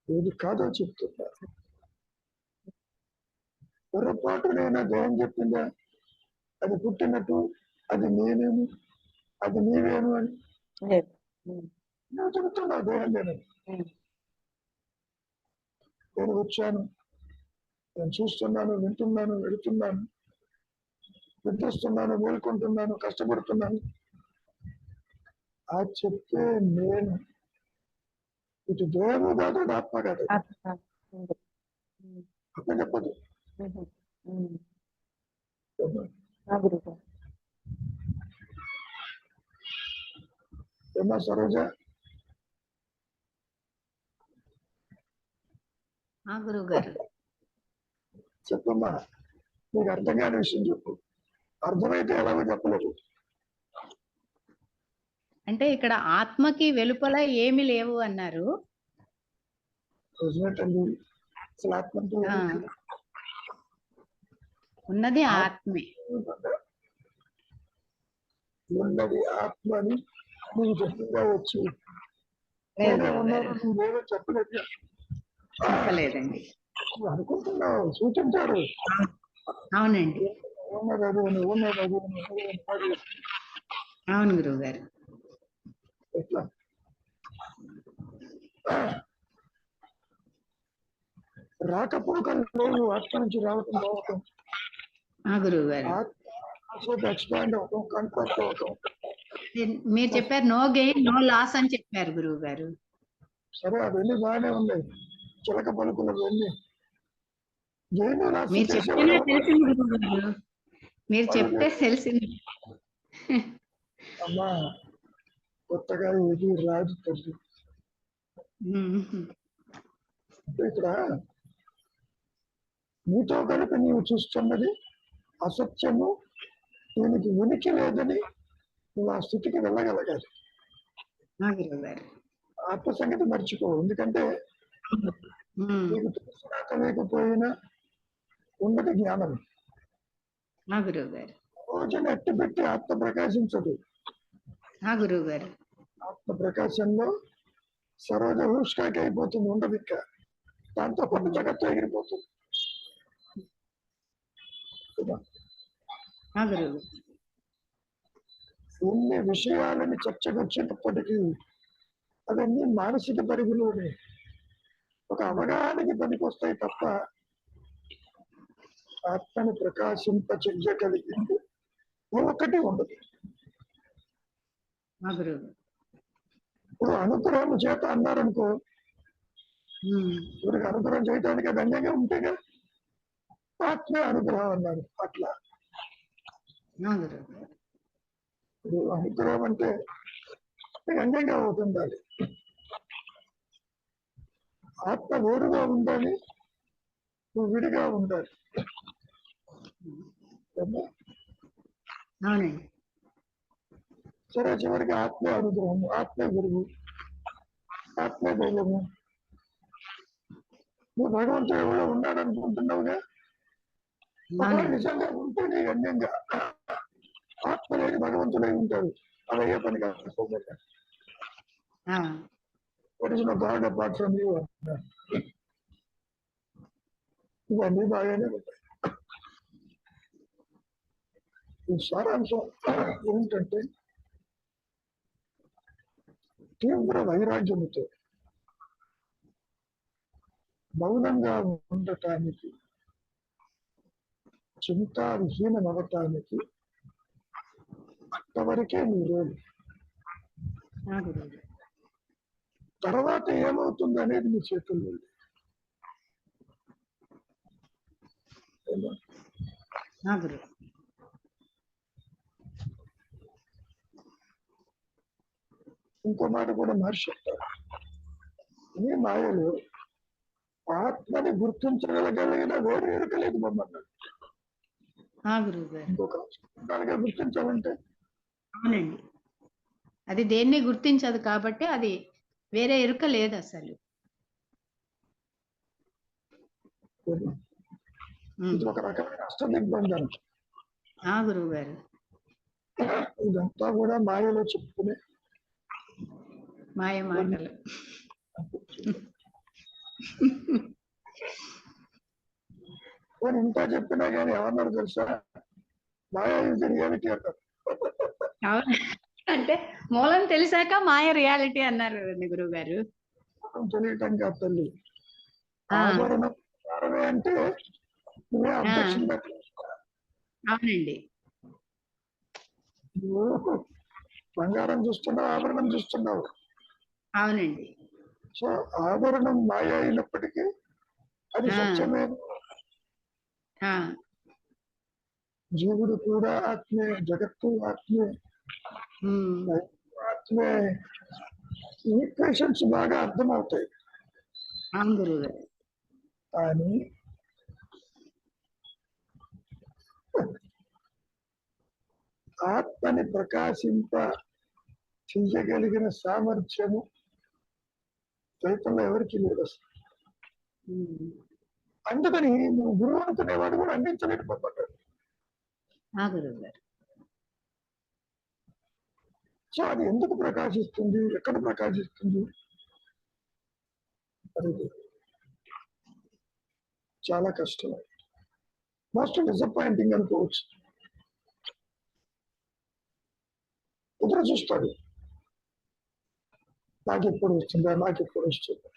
ఏది కాదో చెప్తున్నా. పొరపాటు నేను దేహం చెప్పిందా అది పుట్టినట్టు, అది నేనేను, అది నీవేను అని నువ్వు చెబుతున్నావు. దేహం నేనని. నేను వచ్చాను, నేను చూస్తున్నాను, వింటున్నాను, వెళుతున్నాను, నిద్రిస్తున్నాను, మేల్కొంటున్నాను, కష్టపడుతున్నాను. ఆ చెప్తే నేను ఇటు దేహము కాదు, ఆత్మ కాదు. అట్లా చెప్పదు. ఏమా సరోజ? గురువు గారు చెప్పమ్మా, నీకు అర్థం కాని విషయం చెప్పు. అర్థమైతే ఎలాగో చెప్పలేదు. అంటే ఇక్కడ ఆత్మకి వెలుపల ఏమి లేవు అన్నారు. నిజమేటండి. అసలు ఆత్మ అంటే ఏంటి? ఉన్నది ఆత్మే. ఉన్నది ఆత్మ అని నువ్వు చెప్పిందా వచ్చి ఉన్నారు, నువ్వేమో చెప్పలేదు. చెప్పలేదండి. నువ్వు అనుకుంటున్నావు, సూచించారు. అవునండి. ఉన్నది అది, ఉన్నది అది. అవును గురువు గారు. ఎట్లా? రాకపోకలు లేవు. ఆత్మ నుంచి రావటం, పోవటం. గురువు గారు ఎక్స్పాండ్ అవటం, కన్ఫర్ట్ అవటం. మీరు చెప్పారు నో గెయిన్ నో లాస్ అని చెప్పారు గురువు గారు. సరే, అవన్నీ బాగానే ఉన్నాయి. చిలక పలుకులు అవన్నీ మీరు చెప్తేనే తెలిసింది గురువు గారు. మీరు చెప్తే తెలిసింది. అమ్మా, కొత్తగా ఏది రాదు తల్లి. ఇక్కడ నీతో కలిపి నీవు చూస్తున్నది అసత్యము, దీనికి ఉనికి లేదని నువ్వు ఆ స్థితికి వెళ్ళగలగాలి. ఆత్మ సంగతి మర్చిపో. ఎందుకంటే నీకు తెలిసినా తెలియకపోయినా ఉన్నది జ్ఞానం. రోజున ఎట్టు పెట్టి ఆత్మ ప్రకాశించదు. ఆత్మ ప్రకాశంలో సరోజ హుష్కాకి అయిపోతుంది, ఉండదు. ఇంకా దాంతో పాటు జగత్తు ఎగిరిపోతుంది. ఎన్ని విషయాలని చర్చకు వచ్చేటప్పటికీ అవన్నీ మానసిక పరిధిలోనే ఒక అవగాహనకి పనికొస్తాయి తప్ప ఆత్మని ప్రకాశింప చెయ్యగలిగింది ఒకటి ఉండదు. ఇప్పుడు అనుగ్రహం చేత అన్నారనుకో, ఇవరికి అనుగ్రహం చేయడానికి అది అన్యంగా ఉంటేగా ఆత్మ అనుగ్రహం అన్నారు. అట్లా ఇప్పుడు అనుగ్రహం అంటే అన్యంగా ఉండాలి. ఆత్మ వేరుగా ఉండాలి, నువ్వు విడిగా ఉండాలి. సరే, చివరికి ఆత్మే అనుగ్రహము, ఆత్మే గురువు, ఆత్మే దైవము. నువ్వు భగవంతుడు ఎవరో ఉన్నాడు అనుకుంటున్నావుగా. నిజంగా ఉంటే నీ అన్యంగా ఆత్మ లేని భగవంతుడై ఉంటాడు. అది అయ్యే పని కాదు. గాడ్ అపార్ట్ ఫ్రమ్ యూ అన్నారు. ఇవన్నీ బాగానే ఉంటాయి. ఈ సారాంశం ఏంటంటే తీవ్ర వైరాగ్యముతో మౌనంగా ఉండటానికి, చింతావిహీనమవటానికి అంతవరకే మీ రోజు. ఆ గురువు తర్వాత ఏమవుతుంది అనేది మీ చేతుల్లో లేదు. ఏమో? ఆ గురువు ఇంకో మాట కూడా మహర్షి చెప్తారు. ఈ మాయలు ఆత్మని గుర్తించగలిగిన వేరు ఎరకలేదు మమ్మల్ని. ఆ గురువు గారు ఇంకొక దానిగా గుర్తించాలంటే అవునండి. అది దేన్ని గుర్తించదు కాబట్టి అది వేరే ఎరుక లేదు అసలు. ఇది ఒక రకమైన అష్టదిగ్బంధనం. ఆ గురువు గారు ఇదంతా కూడా మాయలో చెప్పుకునే మాయ మాటలు. కానీ ఇంకా చెప్పినా కానీ ఏమన్నారు తెలుసా, మాయా ఇది రియాలిటీ అంటారు. అవును. అంటే మూలం తెలిసాక మాయ రియాలిటీ అన్నారు గురువు గారు. తెలియటం కాదు తల్లి. ఆ, ఆభరణం బంగారమే అంటే నువ్వే అబ్జెక్షన్ అవునండి. నువ్వు బంగారం చూస్తున్నావు, ఆభరణం చూస్తున్నావు. అవునండి. సో ఆభరణం మాయ అయినప్పటికీ అది ఆ. సత్యమే. ఆ, జీవుడు కూడా ఆత్మే, జగత్తు ఆత్మే, ఉమ్, ఆత్మే. ఈక్వేషన్స్ బాగా అర్థమవుతాయి. అవును గురువు గారు. కానీ ఆత్మని ప్రకాశింప చెయ్యగలిగిన సామర్థ్యము రైతుల్లో ఎవరికి లేదు అసలు. ఉమ్, అందుకని నువ్వు గురువు అనుకునేవాడు కూడా అందించలేకపోతాడు. ఆ గురువు గారు. సో అది ఎందుకు ప్రకాశిస్తుంది, ఎక్కడ ప్రకాశిస్తుంది అనేది చాలా కష్టం. మోస్ట్ డిసప్పాయింటింగ్ అనుకోవచ్చు. ఎదురు చూస్తాడు, నాకు ఎప్పుడు వస్తుందా, నాకు ఎప్పుడు వస్తుందా.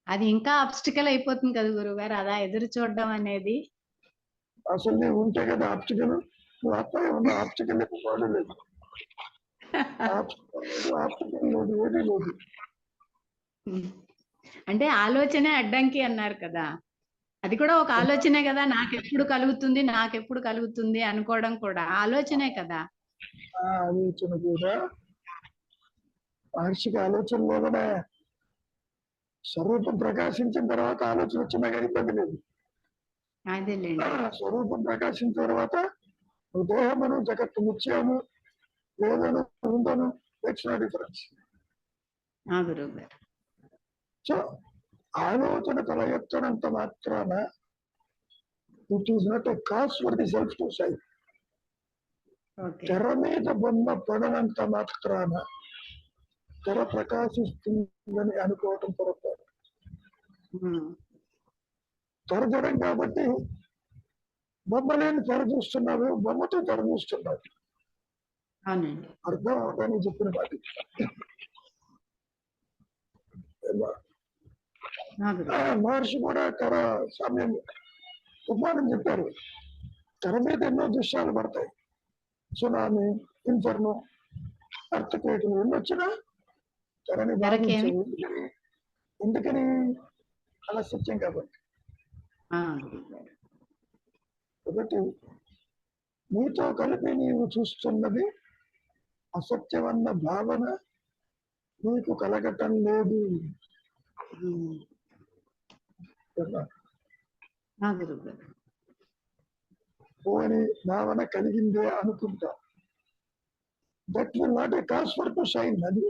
అది ఇంకా అబ్స్టికల్ అయిపోతుంది కదా గురువు గారు, అలా ఎదురు చూడడం అనేది. అసలు నేను ఉంటే కదా ఆప్టికల్. నువ్వు ఆత్మ ఉన్న ఆప్టికల్ వాడు లేదు, ఆప్టికల్ లేదు, ఏది లేదు. అంటే ఆలోచనే అడ్డంకి అన్నారు కదా, అది కూడా ఒక ఆలోచనే కదా. నాకెప్పుడు కలుగుతుంది, నాకెప్పుడు కలుగుతుంది అనుకోవడం కూడా ఆలోచనే కదా. ఆ ఆలోచన కూడా మహర్షికి ఆలోచనలోనే స్వరూపం ప్రకాశించిన తర్వాత ఆలోచన వచ్చినా కానీ ఇబ్బంది లేదు. అదేలేండి. స్వరూపం ప్రకాశించిన తర్వాత దేహమును జగత్తు ముత్యము లేదను ఉందను, దట్స్ నాట్ డిఫరెన్స్. ఆ గురువు గారు. సో ఆలోచన తల ఎత్తనంత మాత్రాన it is not a cos for the self to side. Okay. తెర మీద బొమ్మ పడనంత మాత్రాన తెర ప్రకాశిస్తుందని అనుకోవటం పొరపాటు. ఉమ్, తెర జడం కాబట్టి బొమ్మ లేని తెర చూస్తున్నావు, బొమ్మతో తెర చూస్తున్నావు. అవునండి. అర్థం అవడానికి చెప్పిన వాటి ఆ గురువు. మహర్షి కూడా తెర సమయం ఉపమానం చెప్పారు. తెర మీద ఎన్నో దృశ్యాలు పడతాయి, సునామీ, ఇన్ఫర్నో, అర్థక్వేట్ ఎన్ని వచ్చినా తెరని తెరకేమి? బాధించవు. ఎందుకని? అలా సత్యం కాబట్టి. ఆ గురువు గారు. ఒకటి నీతో కలిపి నీవు చూస్తున్నది అసత్యమన్న భావన నీకు కలగటం లేదు. ఉమ్, ఆ గురువు గారు. పోని భావన కలిగిందే అనుకుంటా. That will not a cos for to shine. అది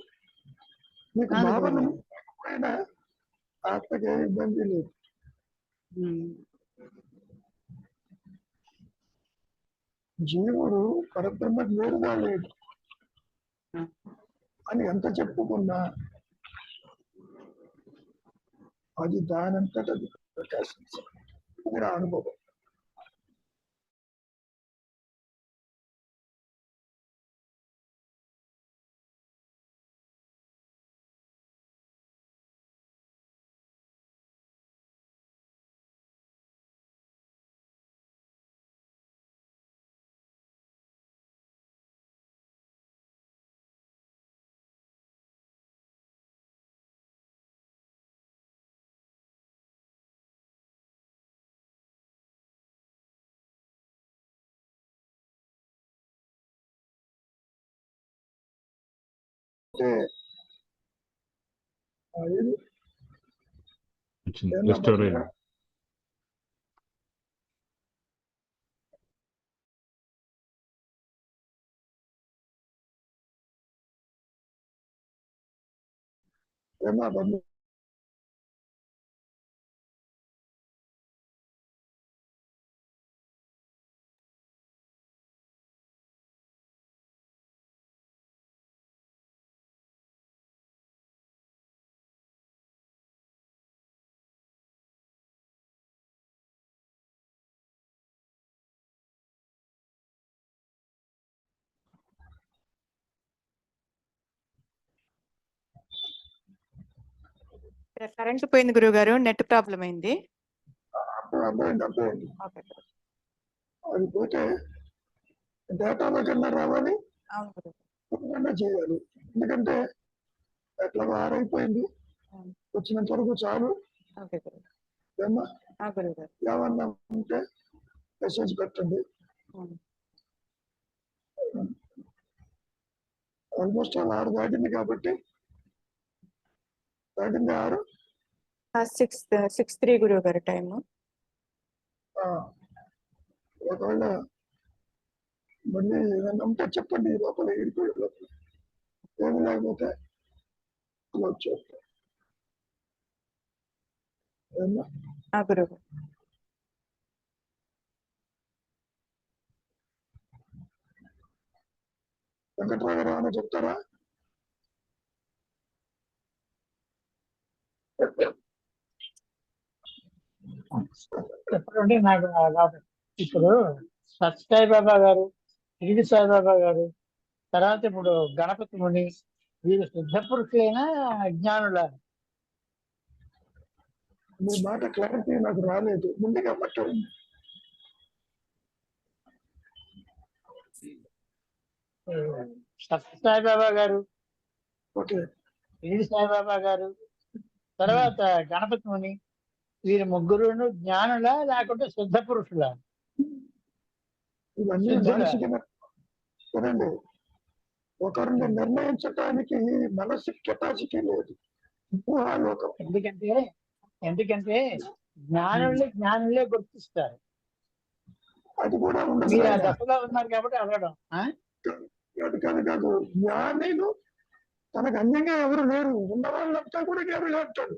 నీకు ఆ భావన గురువు గారు. లేకపోయినా ఆత్మకి ఏ ఇబ్బంది లేదు. ఉమ్, జీవుడు పరబ్రహ్మకు వేరుగా లేడు ఆ. అని ఎంత చెప్పుకున్నా అది దానంతట అది ప్రకాశించాలి. ఇది నా అనుభవం. అంటే ఇది వచ్చింది ఏమన్నా రెస్టోర్ బాగా అయింది. ఏమన్నా బాగా కరెంట్ పోయింది గురువు గారు, నెట్ ప్రాబ్లం అయింది. అర్థమైంది. ఓకే గురువు. అది పోతే డేటాలో కన్నా రావాలి, అవును గురువు. తప్పకుండా చేయాలి. ఎందుకంటే ఎట్లా ఆరైపోయింది, అవును. వచ్చినంత వరకు చాలు. ఓకే గురువు. ఏమన్నా గురువు గారు. ఏమన్నా ఉంటే మెసేజ్ పెట్టండి. అవును. ఆల్మోస్ట్ 6 దాటింది కాబట్టి, దాటింది 6. 6:03 గురువు గారు టైము. ఒకవేళ మళ్ళీ ఏదైనా ఉంటే చెప్పండి, లోపల ఇడిపోయే లోపల. ఏమి లేకపోతే క్లోజ్ చేస్తాం. గురువు. వెంకట్రావు గారు ఏమైనా చెప్తారా? చెప్పండి. నాకు ఇప్పుడు సత్యసాయిబాబా గారు, షిరిడి సాయిబాబా గారు, తర్వాత ఇప్పుడు గణపతి ముని, వీరు సిద్ధ పురుషులైన జ్ఞానుల. మీ మాట క్లారిటీ నాకు రాలేదు, ముందుగా పట్టండి. సత్యసాయిబాబా గారు, ఓకే, షిరిడి సాయిబాబా గారు, తర్వాత గణపతి ముని, వీరు ముగ్గురును జ్ఞానుల లేకుంటే సిద్ధ పురుషుల? ఇవన్నీ మనిషికి చూడండి, ఒకరిని నిర్ణయించడానికి మనసు కెపాసిటీ లేదు, ఊహాలోకం. ఎందుకంటే జ్ఞానులే గుర్తిస్తారు. అది కూడా ఉండదు. మీరు ఆ దశలో ఉన్నారు కాబట్టి అడగడం. కాదు, జ్ఞానిలు తనకు అన్యంగా ఎవరు లేరు, ఉన్న వాళ్ళంతా కూడా జ్ఞానులు అంటాడు.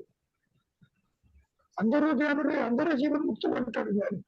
అందరూ జ్ఞానులే, అందరూ జీవన్ముక్తులు అంటాడు జ్ఞాని.